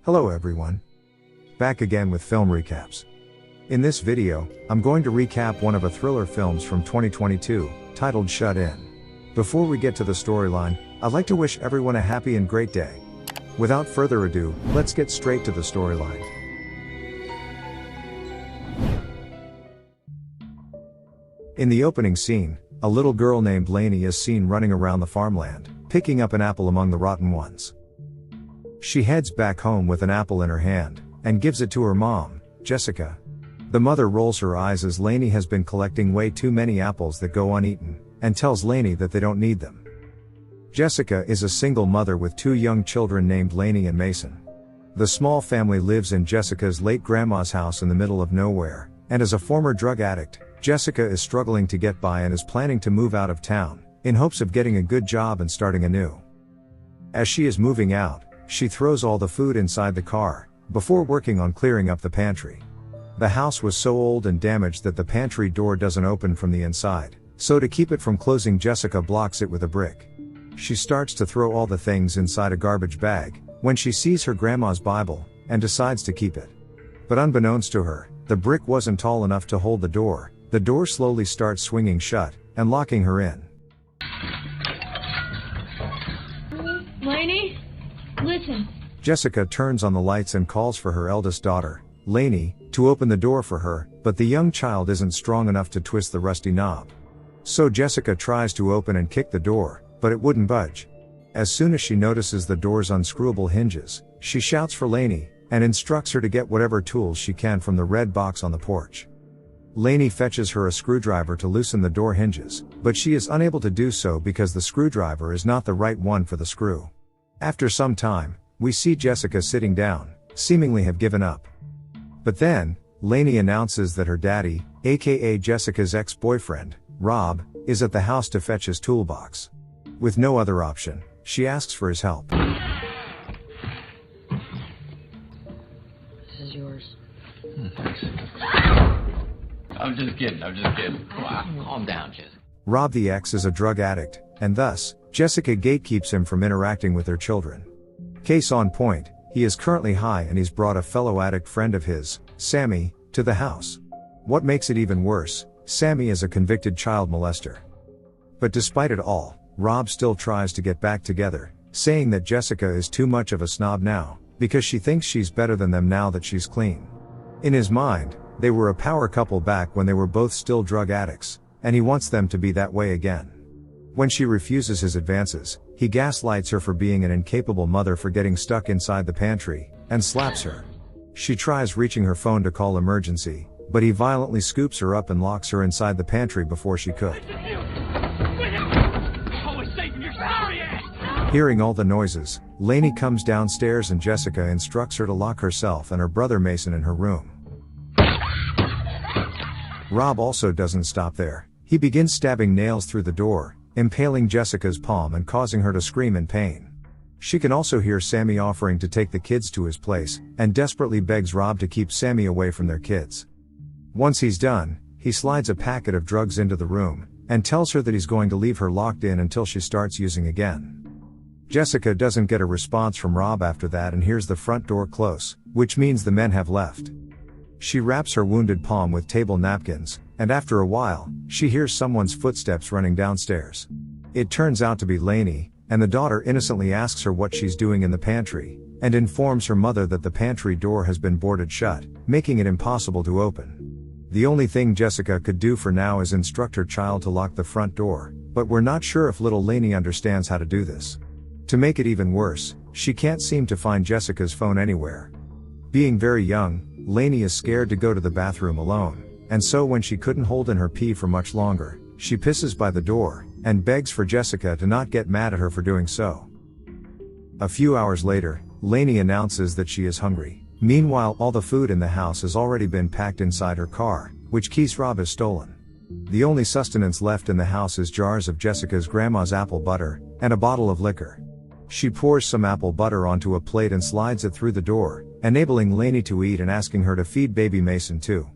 Hello everyone. Back again with film recaps. In this video, I'm going to recap one of a thriller films from 2022, titled Shut In. Before we get to the storyline, I'd like to wish everyone a happy and great day. Without further ado, let's get straight to the storyline. In the opening scene, a little girl named Lainey is seen running around the farmland, picking up an apple among the rotten ones. She heads back home with an apple in her hand, and gives it to her mom, Jessica. The mother rolls her eyes as Lainey has been collecting way too many apples that go uneaten, and tells Lainey that they don't need them. Jessica is a single mother with two young children named Lainey and Mason. The small family lives in Jessica's late grandma's house in the middle of nowhere, and as a former drug addict, Jessica is struggling to get by and is planning to move out of town, in hopes of getting a good job and starting anew. As she is moving out, she throws all the food inside the car, before working on clearing up the pantry. The house was so old and damaged that the pantry door doesn't open from the inside, so to keep it from closing, Jessica blocks it with a brick. She starts to throw all the things inside a garbage bag, when she sees her grandma's Bible, and decides to keep it. But unbeknownst to her, the brick wasn't tall enough to hold the door. The door slowly starts swinging shut, and locking her in. Lainey? Listen. Jessica turns on the lights and calls for her eldest daughter, Lainey, to open the door for her, but the young child isn't strong enough to twist the rusty knob. So Jessica tries to open and kick the door, but it wouldn't budge. As soon as she notices the door's unscrewable hinges, she shouts for Lainey, and instructs her to get whatever tools she can from the red box on the porch. Lainey fetches her a screwdriver to loosen the door hinges, but she is unable to do so because the screwdriver is not the right one for the screw. After some time, we see Jessica sitting down, seemingly have given up. But then, Lainey announces that her daddy, aka Jessica's ex-boyfriend, Rob, is at the house to fetch his toolbox. With no other option, she asks for his help. This is yours. Thanks. I'm just kidding. Wow, calm down, Jessica. Rob the ex is a drug addict, and thus, Jessica gatekeeps him from interacting with their children. Case on point, he is currently high and he's brought a fellow addict friend of his, Sammy, to the house. What makes it even worse, Sammy is a convicted child molester. But despite it all, Rob still tries to get back together, saying that Jessica is too much of a snob now, because she thinks she's better than them now that she's clean. In his mind, they were a power couple back when they were both still drug addicts, and he wants them to be that way again. When she refuses his advances, he gaslights her for being an incapable mother for getting stuck inside the pantry, and slaps her. She tries reaching her phone to call emergency, but he violently scoops her up and locks her inside the pantry before she could. Hearing all the noises, Lainey comes downstairs and Jessica instructs her to lock herself and her brother Mason in her room. Rob also doesn't stop there. He begins stabbing nails through the door, impaling Jessica's palm and causing her to scream in pain. She can also hear Sammy offering to take the kids to his place, and desperately begs Rob to keep Sammy away from their kids. Once he's done, he slides a packet of drugs into the room, and tells her that he's going to leave her locked in until she starts using again. Jessica doesn't get a response from Rob after that and hears the front door close, which means the men have left. She wraps her wounded palm with table napkins, and after a while, she hears someone's footsteps running downstairs. It turns out to be Lainey, and the daughter innocently asks her what she's doing in the pantry, and informs her mother that the pantry door has been boarded shut, making it impossible to open. The only thing Jessica could do for now is instruct her child to lock the front door, but we're not sure if little Lainey understands how to do this. To make it even worse, she can't seem to find Jessica's phone anywhere. Being very young, Lainey is scared to go to the bathroom alone, and so when she couldn't hold in her pee for much longer, she pisses by the door, and begs for Jessica to not get mad at her for doing so. A few hours later, Lainey announces that she is hungry. Meanwhile, all the food in the house has already been packed inside her car, which Keith Rob has stolen. The only sustenance left in the house is jars of Jessica's grandma's apple butter, and a bottle of liquor. She pours some apple butter onto a plate and slides it through the door, enabling Lainey to eat and asking her to feed baby Mason too.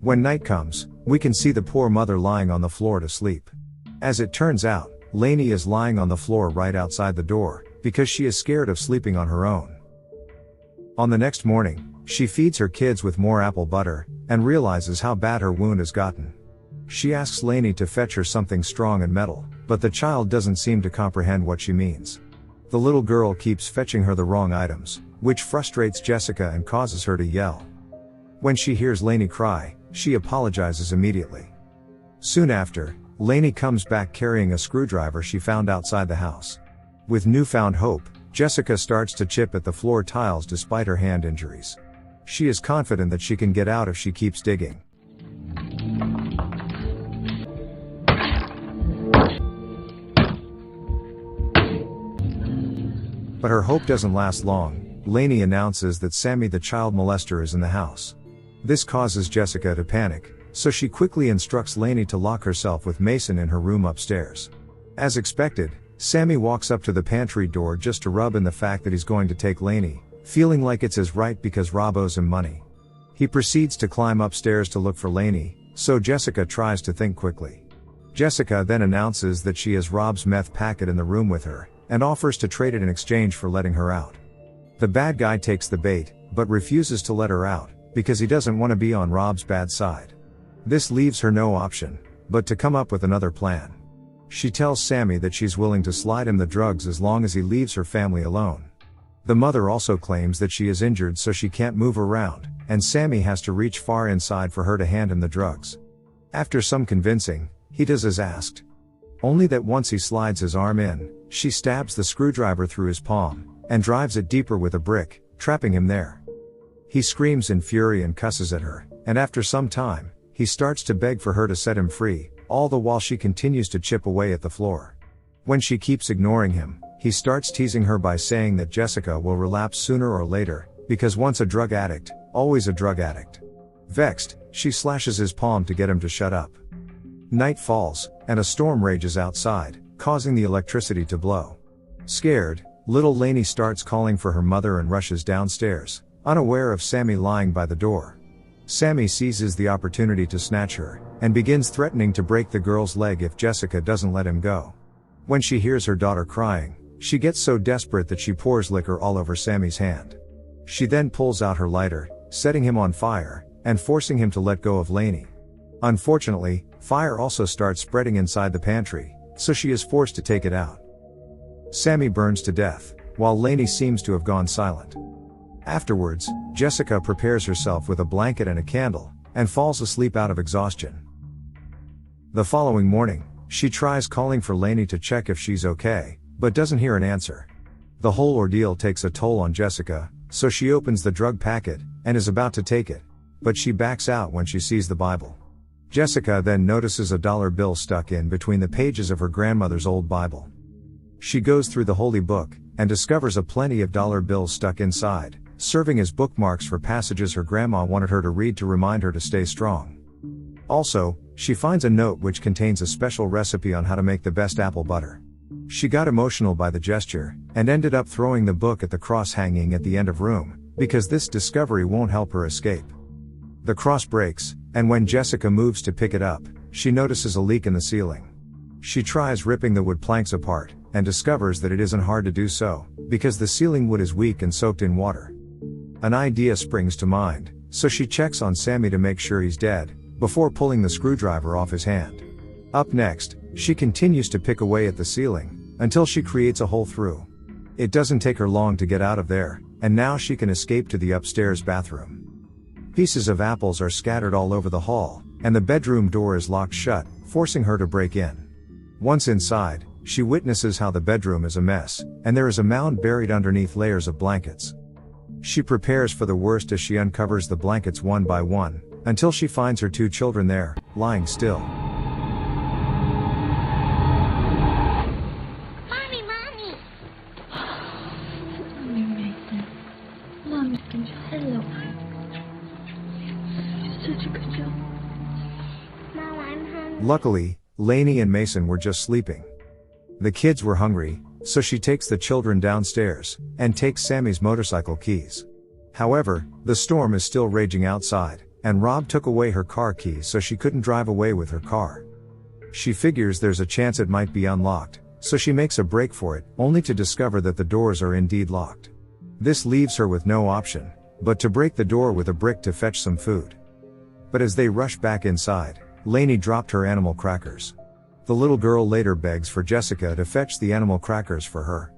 When night comes, we can see the poor mother lying on the floor to sleep. As it turns out, Lainey is lying on the floor right outside the door, because she is scared of sleeping on her own. On the next morning, she feeds her kids with more apple butter, and realizes how bad her wound has gotten. She asks Lainey to fetch her something strong and metal, but the child doesn't seem to comprehend what she means. The little girl keeps fetching her the wrong items, which frustrates Jessica and causes her to yell. When she hears Lainey cry, she apologizes immediately. Soon after, Lainey comes back carrying a screwdriver she found outside the house. With newfound hope, Jessica starts to chip at the floor tiles despite her hand injuries. She is confident that she can get out if she keeps digging. But her hope doesn't last long. Lainey announces that Sammy the child molester is in the house. This causes Jessica to panic, so she quickly instructs Lainey to lock herself with Mason in her room upstairs. As expected, Sammy walks up to the pantry door just to rub in the fact that he's going to take Lainey, feeling like it's his right because Rob owes him money. He proceeds to climb upstairs to look for Lainey, so Jessica tries to think quickly. Jessica then announces that she has Rob's meth packet in the room with her, and offers to trade it in exchange for letting her out. The bad guy takes the bait, but refuses to let her out, because he doesn't want to be on Rob's bad side. This leaves her no option, but to come up with another plan. She tells Sammy that she's willing to slide him the drugs as long as he leaves her family alone. The mother also claims that she is injured so she can't move around, and Sammy has to reach far inside for her to hand him the drugs. After some convincing, he does as asked. Only that once he slides his arm in, she stabs the screwdriver through his palm, and drives it deeper with a brick, trapping him there. He screams in fury and cusses at her, and after some time, he starts to beg for her to set him free, all the while she continues to chip away at the floor. When she keeps ignoring him, he starts teasing her by saying that Jessica will relapse sooner or later, because once a drug addict, always a drug addict. Vexed, she slashes his palm to get him to shut up. Night falls, and a storm rages outside, causing the electricity to blow. Scared, little Lainey starts calling for her mother and rushes downstairs, unaware of Sammy lying by the door. Sammy seizes the opportunity to snatch her, and begins threatening to break the girl's leg if Jessica doesn't let him go. When she hears her daughter crying, she gets so desperate that she pours liquor all over Sammy's hand. She then pulls out her lighter, setting him on fire, and forcing him to let go of Lainey. Unfortunately, fire also starts spreading inside the pantry, so she is forced to take it out. Sammy burns to death, while Lainey seems to have gone silent. Afterwards, Jessica prepares herself with a blanket and a candle, and falls asleep out of exhaustion. The following morning, she tries calling for Lainey to check if she's okay, but doesn't hear an answer. The whole ordeal takes a toll on Jessica, so she opens the drug packet, and is about to take it, but she backs out when she sees the Bible. Jessica then notices a dollar bill stuck in between the pages of her grandmother's old Bible. She goes through the holy book, and discovers a plenty of dollar bills stuck inside, serving as bookmarks for passages her grandma wanted her to read to remind her to stay strong. Also, she finds a note which contains a special recipe on how to make the best apple butter. She got emotional by the gesture, and ended up throwing the book at the cross hanging at the end of room, because this discovery won't help her escape. The cross breaks, and when Jessica moves to pick it up, she notices a leak in the ceiling. She tries ripping the wood planks apart, and discovers that it isn't hard to do so, because the ceiling wood is weak and soaked in water. An idea springs to mind, so she checks on Sammy to make sure he's dead, before pulling the screwdriver off his hand. Up next, she continues to pick away at the ceiling, until she creates a hole through. It doesn't take her long to get out of there, and now she can escape to the upstairs bathroom. Pieces of apples are scattered all over the hall, and the bedroom door is locked shut, forcing her to break in. Once inside, she witnesses how the bedroom is a mess, and there is a mound buried underneath layers of blankets. She prepares for the worst as she uncovers the blankets one by one, until she finds her two children there, lying still. Mommy! Mommy, Mason. Mommy's gonna hello. You're such a good job. Mom, I'm hungry. Luckily, Lainey and Mason were just sleeping. The kids were hungry, so she takes the children downstairs, and takes Sammy's motorcycle keys. However, the storm is still raging outside, and Rob took away her car keys so she couldn't drive away with her car. She figures there's a chance it might be unlocked, so she makes a break for it, only to discover that the doors are indeed locked. This leaves her with no option but to break the door with a brick to fetch some food. But as they rush back inside, Lainey dropped her animal crackers. The little girl later begs for Jessica to fetch the animal crackers for her.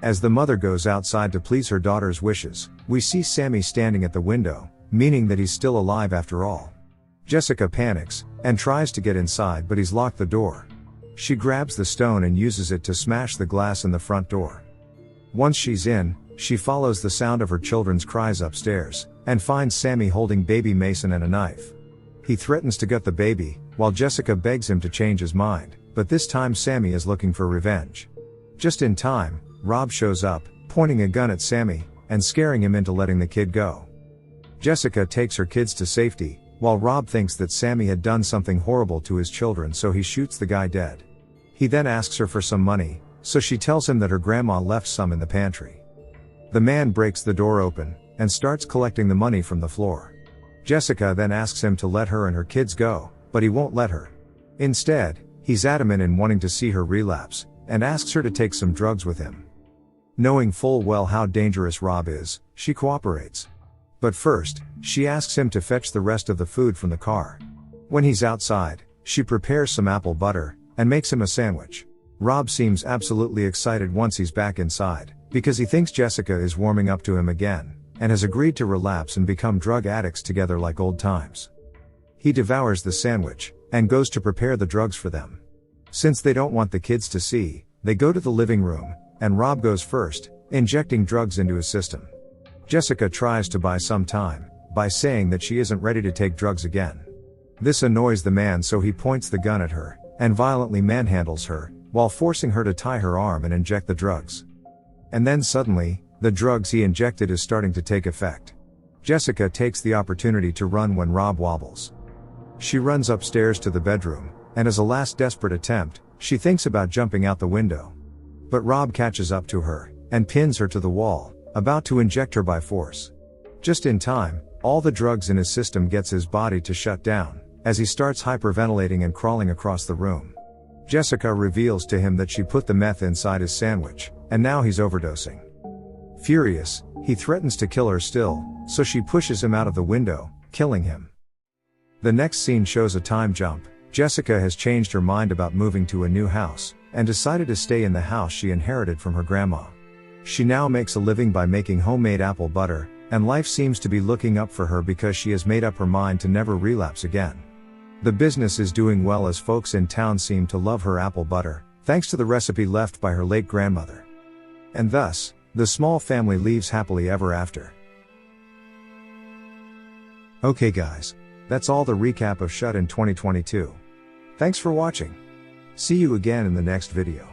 As the mother goes outside to please her daughter's wishes, we see Sammy standing at the window, meaning that he's still alive after all. Jessica panics and tries to get inside, but he's locked the door. She grabs the stone and uses it to smash the glass in the front door. Once she's in, she follows the sound of her children's cries upstairs, and finds Sammy holding baby Mason and a knife. He threatens to gut the baby, while Jessica begs him to change his mind, but this time Sammy is looking for revenge. Just in time, Rob shows up, pointing a gun at Sammy, and scaring him into letting the kid go. Jessica takes her kids to safety, while Rob thinks that Sammy had done something horrible to his children, so he shoots the guy dead. He then asks her for some money, so she tells him that her grandma left some in the pantry. The man breaks the door open, and starts collecting the money from the floor. Jessica then asks him to let her and her kids go, but he won't let her. Instead, he's adamant in wanting to see her relapse, and asks her to take some drugs with him. Knowing full well how dangerous Rob is, she cooperates. But first, she asks him to fetch the rest of the food from the car. When he's outside, she prepares some apple butter, and makes him a sandwich. Rob seems absolutely excited once he's back inside, because he thinks Jessica is warming up to him again, and has agreed to relapse and become drug addicts together like old times. He devours the sandwich, and goes to prepare the drugs for them. Since they don't want the kids to see, they go to the living room, and Rob goes first, injecting drugs into his system. Jessica tries to buy some time, by saying that she isn't ready to take drugs again. This annoys the man, so he points the gun at her, and violently manhandles her, while forcing her to tie her arm and inject the drugs. And then suddenly, the drugs he injected is starting to take effect. Jessica takes the opportunity to run when Rob wobbles. She runs upstairs to the bedroom, and as a last desperate attempt, she thinks about jumping out the window. But Rob catches up to her, and pins her to the wall, about to inject her by force. Just in time, all the drugs in his system gets his body to shut down, as he starts hyperventilating and crawling across the room. Jessica reveals to him that she put the meth inside his sandwich, and now he's overdosing. Furious, he threatens to kill her still, so she pushes him out of the window, killing him. The next scene shows a time jump. Jessica has changed her mind about moving to a new house, and decided to stay in the house she inherited from her grandma. She now makes a living by making homemade apple butter, and life seems to be looking up for her because she has made up her mind to never relapse again. The business is doing well as folks in town seem to love her apple butter, thanks to the recipe left by her late grandmother. And thus, the small family lives happily ever after. Okay guys, that's all the recap of Shut in 2022. Thanks for watching. See you again in the next video.